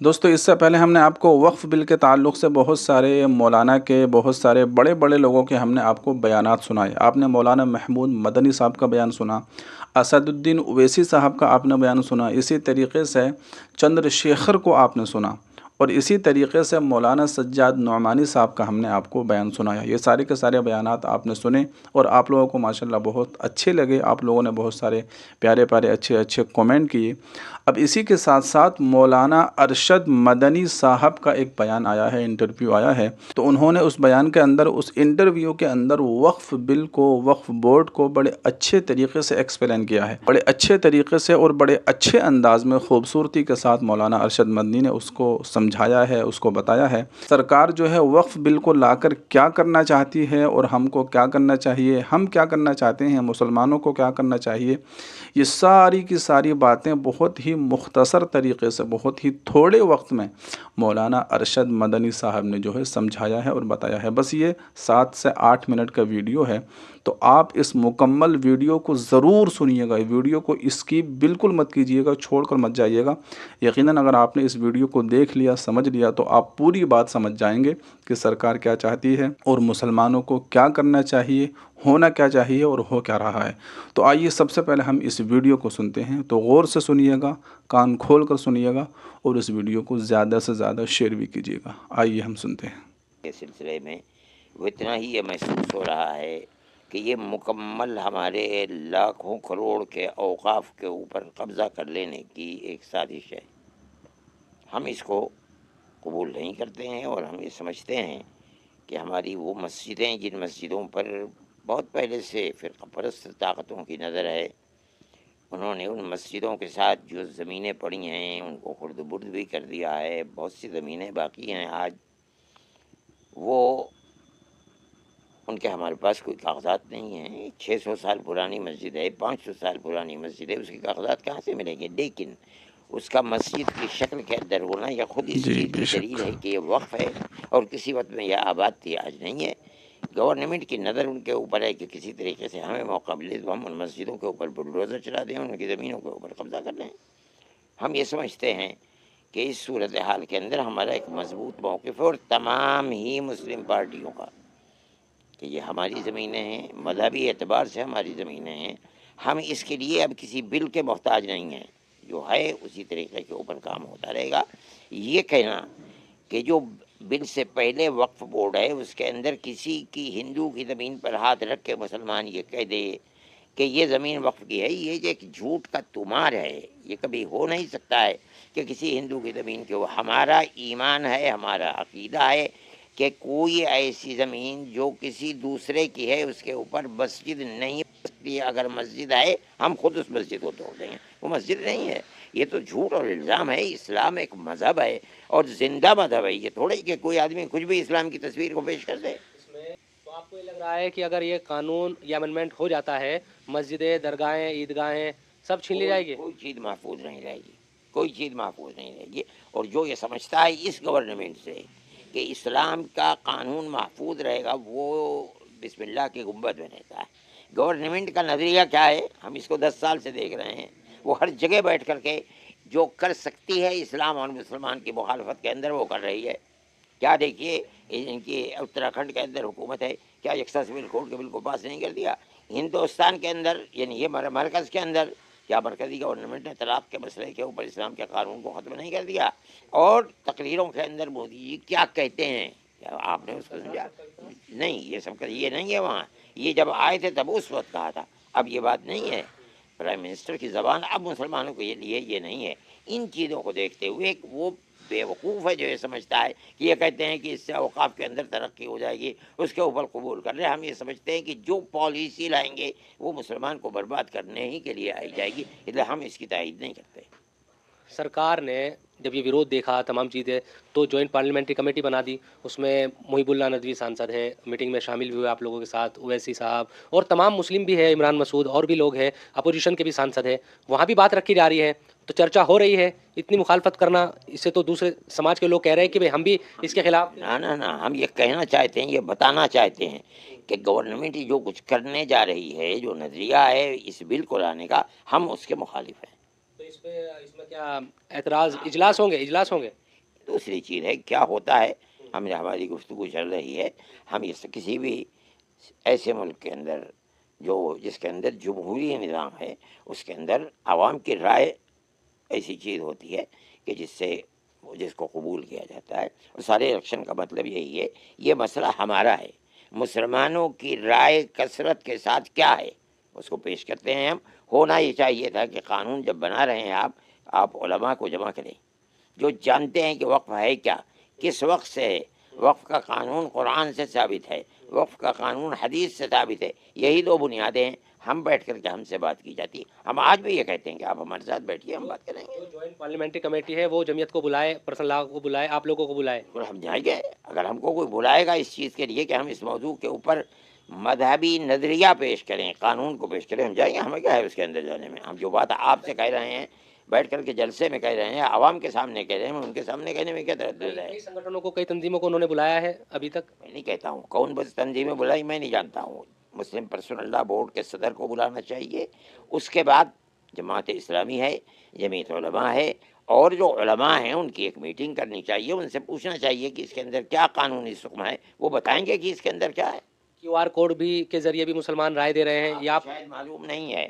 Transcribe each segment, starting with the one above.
دوستو اس سے پہلے ہم نے آپ کو وقف بل کے تعلق سے بہت سارے مولانا کے بہت سارے بڑے بڑے لوگوں کے ہم نے آپ کو بیانات سنائے۔ آپ نے مولانا محمود مدنی صاحب کا بیان سنا، اسد الدین اویسی صاحب کا آپ نے بیان سنا، اسی طریقے سے چندر شیخر کو آپ نے سنا، اور اسی طریقے سے مولانا سجاد نعمانی صاحب کا ہم نے آپ کو بیان سنایا۔ یہ سارے کے سارے بیانات آپ نے سنے اور آپ لوگوں کو ماشاءاللہ بہت اچھے لگے، آپ لوگوں نے بہت سارے پیارے پیارے اچھے اچھے کومنٹ کیے۔ اب اسی کے ساتھ ساتھ مولانا ارشد مدنی صاحب کا ایک بیان آیا ہے، انٹرویو آیا ہے، تو انہوں نے اس بیان کے اندر، اس انٹرویو کے اندر وقف بل کو، وقف بورڈ کو بڑے اچھے طریقے سے ایکسپلین کیا ہے، بڑے اچھے طریقے سے اور بڑے اچھے انداز میں خوبصورتی کے ساتھ مولانا ارشد مدنی نے اس کو سمجھایا ہے، اس کو بتایا ہے سرکار جو ہے وقف بل کو لا کر کیا کرنا چاہتی ہے اور ہم کو کیا کرنا چاہیے، ہم کیا کرنا چاہتے ہیں، مسلمانوں کو کیا کرنا چاہیے۔ یہ ساری کی ساری باتیں بہت ہی مختصر طریقے سے، بہت ہی تھوڑے وقت میں مولانا ارشد مدنی صاحب نے جو ہے سمجھایا ہے اور بتایا ہے۔ بس یہ 7 سے 8 منٹ کا ویڈیو ہے، تو آپ اس مکمل ویڈیو کو ضرور سنیے گا، ویڈیو کو اسکپ بالکل مت کیجیے گا، چھوڑ کر مت جائیے گا۔ یقیناً اگر آپ نے اس ویڈیو کو دیکھ لیا، سمجھ لیا، تو آپ پوری بات سمجھ جائیں گے کہ سرکار کیا چاہتی ہے اور مسلمانوں کو کیا کرنا چاہیے، ہونا کیا چاہیے اور ہو کیا رہا ہے۔ تو آئیے سب سے پہلے ہم اس ویڈیو کو سنتے ہیں، تو غور سے سنیے گا، کان کھول کر سنیے گا اور اس ویڈیو کو زیادہ سے زیادہ شیئر بھی کیجیے گا۔ آئیے ہم سنتے ہیں۔ اس سلسلے میں وہ اتنا ہی یہ محسوس ہو رہا ہے کہ یہ مکمل ہمارے لاکھوں کروڑ کے اوقاف کے اوپر قبضہ کر لینے کی ایک سازش ہے۔ ہم اس کو قبول نہیں کرتے ہیں اور ہم یہ سمجھتے ہیں کہ ہماری وہ مسجدیں، جن مسجدوں پر بہت پہلے سے فرقہ پرست طاقتوں کی نظر ہے، انہوں نے ان مسجدوں کے ساتھ جو زمینیں پڑی ہیں ان کو خرد برد بھی کر دیا ہے۔ بہت سی زمینیں باقی ہیں آج، وہ ان کے ہمارے پاس کوئی کاغذات نہیں ہیں۔ 600 سال پرانی مسجد ہے، 500 سال پرانی مسجد ہے، اس کے کاغذات کہاں سے ملیں گے؟ لیکن اس کا مسجد کی شکل کے اندر ہونا یا خود اس جی چیز بے کی شک۔ دلیل ہے کہ یہ وقف ہے اور کسی وقت میں یہ آباد تھی، آج نہیں ہے۔ گورنمنٹ کی نظر ان کے اوپر ہے کہ کسی طریقے سے ہمیں موقع ملے تو ہم ان مسجدوں کے اوپر بلڈوزر چلا دیں، ان کی زمینوں کے اوپر قبضہ کر لیں۔ ہم یہ سمجھتے ہیں کہ اس صورتحال کے اندر ہمارا ایک مضبوط موقف ہے، اور تمام ہی مسلم پارٹیوں کا، کہ یہ ہماری زمینیں ہیں، مذہبی اعتبار سے ہماری زمینیں ہیں، ہم اس کے لیے اب کسی بل کے محتاج نہیں ہیں، جو ہے اسی طریقے کے اوپر کام ہوتا رہے گا۔ یہ کہنا کہ جو بل سے پہلے وقف بورڈ ہے اس کے اندر کسی کی ہندو کی زمین پر ہاتھ رکھ کے مسلمان یہ کہہ دے کہ یہ زمین وقف کی ہے، یہ ایک جھوٹ کا تمار ہے۔ یہ کبھی ہو نہیں سکتا ہے کہ کسی ہندو کی زمین کے، وہ ہمارا ایمان ہے، ہمارا عقیدہ ہے کہ کوئی ایسی زمین جو کسی دوسرے کی ہے اس کے اوپر مسجد نہیں ہو سکتی ہے۔ اگر مسجد ہے ہم خود اس مسجد کو توڑ دیں گے، وہ مسجد نہیں ہے۔ یہ تو جھوٹ اور الزام ہے۔ اسلام ایک مذہب ہے اور زندہ مذہب ہے، یہ تھوڑے کہ کوئی آدمی کچھ بھی اسلام کی تصویر کو پیش کر دے۔ اس میں تو آپ کو یہ لگ رہا ہے کہ اگر یہ قانون یا امنڈمنٹ ہو جاتا ہے، مسجدیں، درگاہیں، عیدگاہیں سب چھین لی جائے گی؟ کوئی چیز محفوظ نہیں رہے گی، کوئی چیز محفوظ نہیں رہے گی۔ اور جو یہ سمجھتا ہے اس گورنمنٹ سے کہ اسلام کا قانون محفوظ رہے گا، وہ بسم اللہ کے گنبد میں رہتا ہے۔ گورنمنٹ کا نظریہ کیا ہے؟ ہم اس کو 10 سال سے دیکھ رہے ہیں، وہ ہر جگہ بیٹھ کر کے جو کر سکتی ہے اسلام اور مسلمان کی مخالفت کے اندر وہ کر رہی ہے۔ کیا دیکھیے ان کی اتراکھنڈ کے اندر حکومت ہے، کیا یکساں سول کوڈ کے بل کو پاس نہیں کر دیا؟ ہندوستان کے اندر، یعنی یہ مرکز کے اندر، کیا مرکزی گورنمنٹ نے طلاق کے مسئلے کے اوپر اسلام کے قانون کو ختم نہیں کر دیا؟ اور تقریروں کے اندر مودی جی کیا کہتے ہیں، کیا آپ نے اس کو سمجھا؟ نہیں، یہ سب کا یہ نہیں ہے وہاں۔ یہ جب آئے تھے تب اس وقت کہا تھا، اب یہ بات نہیں ہے۔ پرائم منسٹر کی زبان اب مسلمانوں کے لیے یہ نہیں ہے۔ ان چیزوں کو دیکھتے ہوئے وہ بیوقوف ہے جو یہ سمجھتا ہے کہ یہ کہتے ہیں کہ اس سے اوقاف کے اندر ترقی ہو جائے گی، اس کے اوپر قبول کر رہے ہیں۔ ہم یہ سمجھتے ہیں کہ جو پالیسی لائیں گے وہ مسلمان کو برباد کرنے ہی کے لیے آئی جائے گی، اس لیے ہم اس کی تائید نہیں کرتے۔ سرکار نے جب یہ ویرودھ دیکھا تمام چیزیں تو جوائنٹ پارلیمنٹری کمیٹی بنا دی، اس میں محب اللہ ندوی سانسد ہے، میٹنگ میں شامل بھی ہوئے آپ لوگوں کے ساتھ، اویسی صاحب اور تمام مسلم بھی ہے، عمران مسعود اور بھی لوگ ہیں، اپوزیشن کے بھی سانسد ہیں، وہاں بھی بات رکھی جا رہی ہے، تو چرچا ہو رہی ہے۔ اتنی مخالفت کرنا، اس سے تو دوسرے سماج کے لوگ کہہ رہے ہیں کہ بھئی ہم بھی اس کے خلاف۔ نہ ہم یہ کہنا چاہتے ہیں، یہ بتانا چاہتے ہیں کہ گورنمنٹ جو کچھ کرنے جا رہی ہے، جو نظریہ ہے اس بل کو لانے کا، ہم اس کے مخالف ہیں۔ تو اس میں کیا اعتراض، اجلاس ہوں گے؟ دوسری چیز ہے کیا ہوتا ہے، ہماری گفتگو چل رہی ہے، ہم اس کسی بھی ایسے ملک کے اندر جس کے اندر جمہوری نظام ہے، اس کے اندر عوام کی رائے ایسی چیز ہوتی ہے کہ جس کو قبول کیا جاتا ہے، اور سارے الیکشن کا مطلب یہی ہے، یہ مسئلہ ہمارا ہے، مسلمانوں کی رائے کثرت کے ساتھ کیا ہے اس کو پیش کرتے ہیں ہم۔ ہونا یہ چاہیے تھا کہ قانون جب بنا رہے ہیں آپ علماء کو جمع کریں جو جانتے ہیں کہ وقف ہے کیا، کس وقت سے ہے، وقف کا قانون قرآن سے ثابت ہے، وقف کا قانون حدیث سے ثابت ہے، یہی دو بنیادیں ہیں۔ ہم بیٹھ کر کے ہم سے بات کی جاتی ہے، ہم آج بھی یہ کہتے ہیں کہ آپ ہمارے ساتھ بیٹھیے، ہم بات کریں گے۔ جو جوائنٹ پارلیمنٹری کمیٹی ہے وہ جمعیت کو بلائے، پرسنل لا کو بلائے، آپ لوگوں کو بلائے۔ اور ہم جائیں گے، اگر ہم کو کوئی بلائے گا اس چیز کے لیے کہ ہم اس موضوع کے اوپر مذہبی نظریہ پیش کریں، قانون کو پیش کریں، ہم جائیں گے، ہمیں کیا ہے اس کے اندر جانے میں۔ ہم جو بات آپ سے کہہ رہے ہیں، بیٹھ کر کے جلسے میں کہہ رہے ہیں، عوام کے سامنے کہہ رہے ہیں، ان کے سامنے کہنے میں کیا تردد ہے؟ کئی سنگٹھنوں کو، کئی تنظیموں کو انہوں نے بلایا ہے ابھی تک؟ میں نہیں کہتا ہوں کون بس تنظیمیں بلائی، میں نہیں جانتا ہوں۔ مسلم پرسنل لا بورڈ کے صدر کو بلانا چاہیے، اس کے بعد جماعت اسلامی ہے، جمعیت علماء ہے، اور جو علماء ہیں ان کی ایک میٹنگ کرنی چاہیے، ان سے پوچھنا چاہیے کہ اس کے اندر کیا قانونی حکم ہے، وہ بتائیں گے کہ اس کے اندر کیا ہے۔ کیو آر کوڈ بھی کے ذریعے بھی مسلمان رائے دے رہے ہیں، یا آپ شاید معلوم نہیں ہے،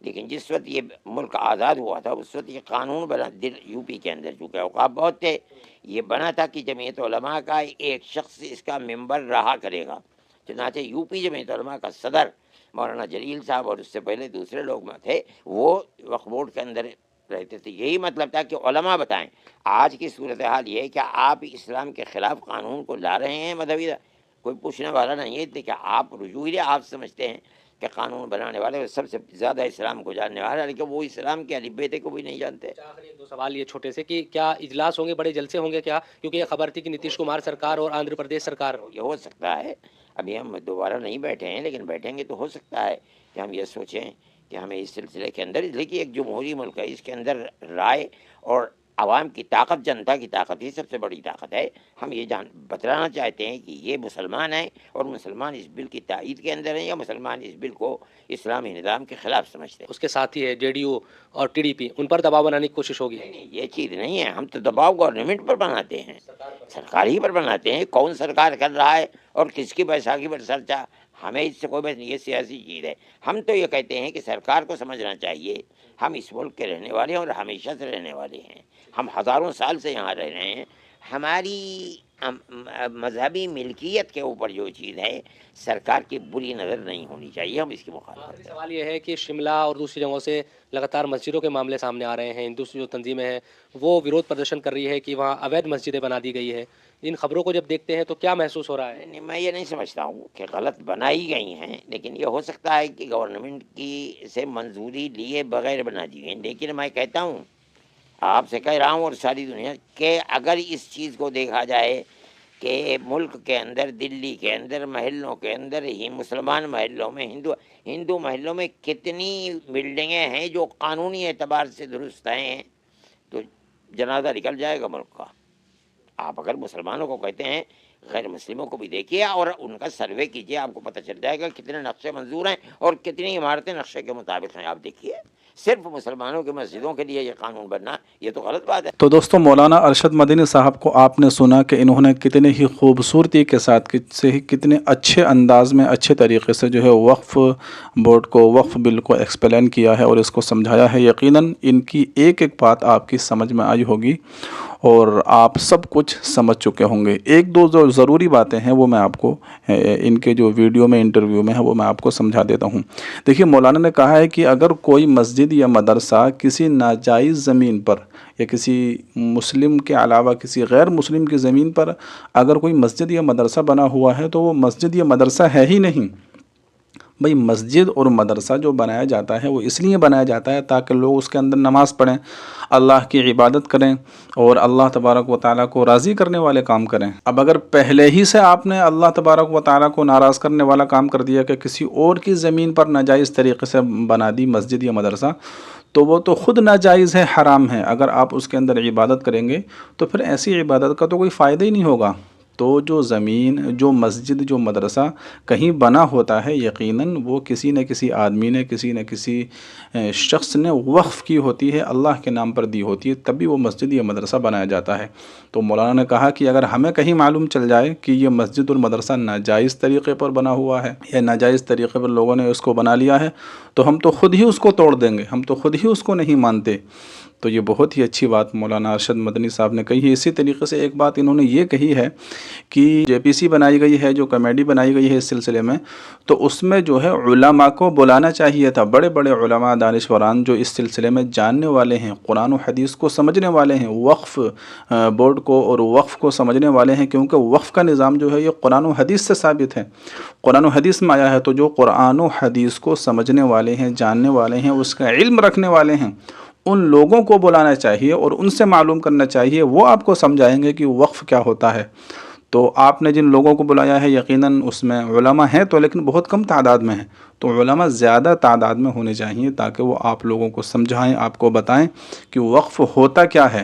لیکن جس وقت یہ ملک آزاد ہوا تھا اس وقت یہ قانون بنا، یو پی کے اندر چونکہ اوقاف بہت تھے، یہ بنا تھا کہ جمعیت علماء کا ایک شخص اس کا ممبر رہا کرے گا۔ چنانچہ یو پی جمعیت علماء کا صدر مولانا جلیل صاحب اور اس سے پہلے دوسرے لوگ میں تھے، وہ وقف بورڈ کے اندر رہتے تھے۔ یہی مطلب تھا کہ علماء بتائیں۔ آج کی صورتحال یہ ہے کہ آپ اسلام کے خلاف قانون کو لا رہے ہیں، مذہبی کوئی پوچھنے والا نہیں ہے کہ آپ رجوعی آپ سمجھتے ہیں کہ قانون بنانے والے سب سے زیادہ اسلام کو جاننے والے، لیکن وہ اسلام کے الف بیتے کو بھی نہیں جانتے۔ آخری ایک دو سوال یہ چھوٹے سے کہ کیا اجلاس ہوں گے، بڑے جلسے ہوں گے کیا؟ کیونکہ یہ خبر تھی کہ نتیش کمار سرکار اور آندھرا پردیش سرکار۔ یہ ہو سکتا ہے، ابھی ہم دوبارہ نہیں بیٹھے ہیں، لیکن بیٹھیں گے تو ہو سکتا ہے کہ ہم یہ سوچیں کہ ہمیں اس سلسلے کے اندر، لیکن ایک جمہوری ملک ہے، اس کے اندر رائے اور عوام کی طاقت، جنتا کی طاقت ہی سب سے بڑی طاقت ہے۔ ہم یہ بتلانا چاہتے ہیں کہ یہ مسلمان ہیں، اور مسلمان اس بل کی تائید کے اندر ہیں، یا مسلمان اس بل کو اسلامی نظام کے خلاف سمجھتے ہیں۔ اس کے ساتھ ہی ہے جے ڈی یو اور ٹی ڈی پی، ان پر دباؤ بنانے کی کوشش ہوگی۔ نہیں، یہ چیز نہیں ہے، ہم تو دباؤ گورنمنٹ پر بناتے ہیں، سرکار ہی پر بناتے ہیں۔ کون سرکار کر رہا ہے اور کس کی بیساکھی پر چرچا، ہمیں اس سے کوئی بات نہیں، یہ سیاسی چیز ہے۔ ہم تو یہ کہتے ہیں کہ سرکار کو سمجھنا چاہیے، ہم اس ملک کے رہنے والے ہیں اور ہمیشہ سے رہنے والے ہیں، ہم ہزاروں سال سے یہاں رہ رہے ہیں۔ ہماری مذہبی ملکیت کے اوپر جو چیز ہے، سرکار کی بری نظر نہیں ہونی چاہیے، ہم اس کی مخالفت آخری ہیں۔ سوال یہ ہے کہ شملہ اور دوسری جگہوں سے لگاتار مسجدوں کے معاملے سامنے آ رہے ہیں، دوسری جو تنظیمیں ہیں وہ ویرودھ پردرشن کر رہی ہے کہ وہاں اویدھ مسجدیں بنا دی گئی ہے۔ ان خبروں کو جب دیکھتے ہیں تو کیا محسوس ہو رہا ہے؟ نہیں، میں یہ نہیں سمجھتا ہوں کہ غلط بنائی گئی ہیں، لیکن یہ ہو سکتا ہے کہ گورنمنٹ کی سے منظوری لیے بغیر بنا دی گئی ہیں۔ لیکن میں کہتا ہوں، آپ سے کہہ رہا ہوں اور ساری دنیا، کہ اگر اس چیز کو دیکھا جائے کہ ملک کے اندر، دلی کے اندر، محلوں کے اندر ہی، مسلمان محلوں میں، ہندو محلوں میں کتنی بلڈنگیں ہیں جو قانونی اعتبار سے درست ہیں، تو جنازہ نکل جائے گا ملک کا۔ آپ اگر مسلمانوں کو کہتے ہیں، غیر مسلموں کو بھی دیکھیے اور ان کا سروے کیجیے، آپ کو پتہ چل جائے گا کتنے نقشے منظور ہیں اور کتنی عمارتیں نقشے کے مطابق ہیں۔ آپ دیکھیے، صرف مسلمانوں کی مسجدوں کے لیے یہ قانون بننا، یہ تو غلط بات ہے۔ تو دوستوں، مولانا ارشد مدنی صاحب کو آپ نے سنا کہ انہوں نے کتنے ہی خوبصورتی کے ساتھ، کتنے اچھے انداز میں، اچھے طریقے سے جو ہے وقف بورڈ کو، وقف بل کو ایکسپلین کیا ہے اور اس کو سمجھایا ہے۔ یقیناً ان کی ایک ایک بات آپ کی سمجھ میں آئی ہوگی اور آپ سب کچھ سمجھ چکے ہوں گے۔ ایک دو جو ضروری باتیں ہیں وہ میں آپ کو ان کے جو ویڈیو میں، انٹرویو میں ہے، وہ میں آپ کو سمجھا دیتا ہوں۔ دیکھیے، مولانا نے کہا ہے کہ اگر کوئی مسجد یا مدرسہ کسی ناجائز زمین پر یا کسی مسلم کے علاوہ کسی غیر مسلم کی زمین پر اگر کوئی مسجد یا مدرسہ بنا ہوا ہے تو وہ مسجد یا مدرسہ ہے ہی نہیں۔ بھئی، مسجد اور مدرسہ جو بنایا جاتا ہے وہ اس لیے بنایا جاتا ہے تاکہ لوگ اس کے اندر نماز پڑھیں، اللہ کی عبادت کریں اور اللہ تبارک و تعالیٰ کو راضی کرنے والے کام کریں۔ اب اگر پہلے ہی سے آپ نے اللہ تبارک و تعالیٰ کو ناراض کرنے والا کام کر دیا کہ کسی اور کی زمین پر ناجائز طریقے سے بنا دی مسجد یا مدرسہ، تو وہ تو خود ناجائز ہے، حرام ہے۔ اگر آپ اس کے اندر عبادت کریں گے تو پھر ایسی عبادت کا تو کوئی فائدہ ہی نہیں ہوگا۔ تو جو زمین، جو مسجد، جو مدرسہ کہیں بنا ہوتا ہے یقیناً وہ کسی نہ کسی آدمی نے، کسی نہ کسی شخص نے وقف کی ہوتی ہے، اللہ کے نام پر دی ہوتی ہے، تبھی وہ مسجد یا مدرسہ بنایا جاتا ہے۔ تو مولانا نے کہا کہ اگر ہمیں کہیں معلوم چل جائے کہ یہ مسجد اور مدرسہ ناجائز طریقے پر بنا ہوا ہے یا ناجائز طریقے پر لوگوں نے اس کو بنا لیا ہے تو ہم تو خود ہی اس کو توڑ دیں گے، ہم تو خود ہی اس کو نہیں مانتے۔ تو یہ بہت ہی اچھی بات مولانا ارشد مدنی صاحب نے کہی ہے۔ اسی طریقے سے ایک بات انہوں نے یہ کہی ہے کہ جے پی سی بنائی گئی ہے، جو کمیٹی بنائی گئی ہے اس سلسلے میں، تو اس میں جو ہے علماء کو بلانا چاہیے تھا، بڑے بڑے علماء دانشوران جو اس سلسلے میں جاننے والے ہیں، قرآن و حدیث کو سمجھنے والے ہیں، وقف بورڈ کو اور وقف کو سمجھنے والے ہیں، کیونکہ وقف کا نظام جو ہے یہ قرآن و حدیث سے ثابت ہے، قرآن و حدیث میں آیا ہے۔ تو جو قرآن و حدیث کو سمجھنے والے ہیں، جاننے والے ہیں، اس کا علم رکھنے والے ہیں، ان لوگوں کو بلانا چاہیے اور ان سے معلوم کرنا چاہیے، وہ آپ کو سمجھائیں گے کہ وقف کیا ہوتا ہے۔ تو آپ نے جن لوگوں کو بلایا ہے یقیناً اس میں علماء ہیں تو لیکن بہت کم تعداد میں ہیں، تو علماء زیادہ تعداد میں ہونے چاہیے تاکہ وہ آپ لوگوں کو سمجھائیں، آپ کو بتائیں کہ وقف ہوتا کیا ہے۔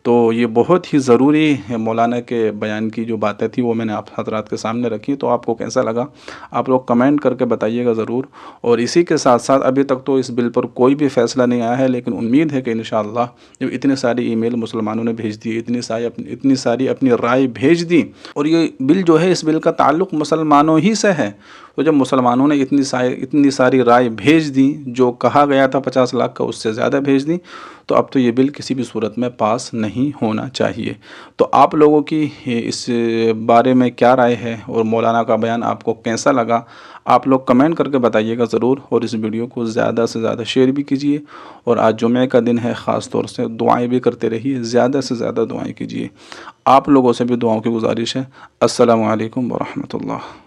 تو یہ بہت ہی ضروری ہے، مولانا کے بیان کی جو باتیں تھیں وہ میں نے آپ حضرات کے سامنے رکھی۔ تو آپ کو کیسا لگا آپ لوگ کمنٹ کر کے بتائیے گا ضرور۔ اور اسی کے ساتھ ساتھ ابھی تک تو اس بل پر کوئی بھی فیصلہ نہیں آیا ہے، لیکن امید ہے کہ انشاءاللہ جب اتنے ساری ای میل مسلمانوں نے بھیج دی، اتنی ساری اپنی رائے بھیج دی، اور یہ بل جو ہے اس بل کا تعلق مسلمانوں ہی سے ہے، تو جب مسلمانوں نے اتنی ساری رائے بھیج دی، جو کہا گیا تھا 50 لاکھ کا اس سے زیادہ بھیج دی، تو اب تو یہ بل کسی بھی صورت میں پاس نہیں ہونا چاہیے۔ تو آپ لوگوں کی اس بارے میں کیا رائے ہے اور مولانا کا بیان آپ کو کیسا لگا، آپ لوگ کمنٹ کر کے بتائیے گا ضرور، اور اس ویڈیو کو زیادہ سے زیادہ شیئر بھی کیجیے، اور آج جمعہ کا دن ہے، خاص طور سے دعائیں بھی کرتے رہیے، زیادہ سے زیادہ دعائیں کیجیے۔ آپ لوگوں سے بھی دعاؤں کی گزارش ہے۔ السلام علیکم ورحمۃ اللہ۔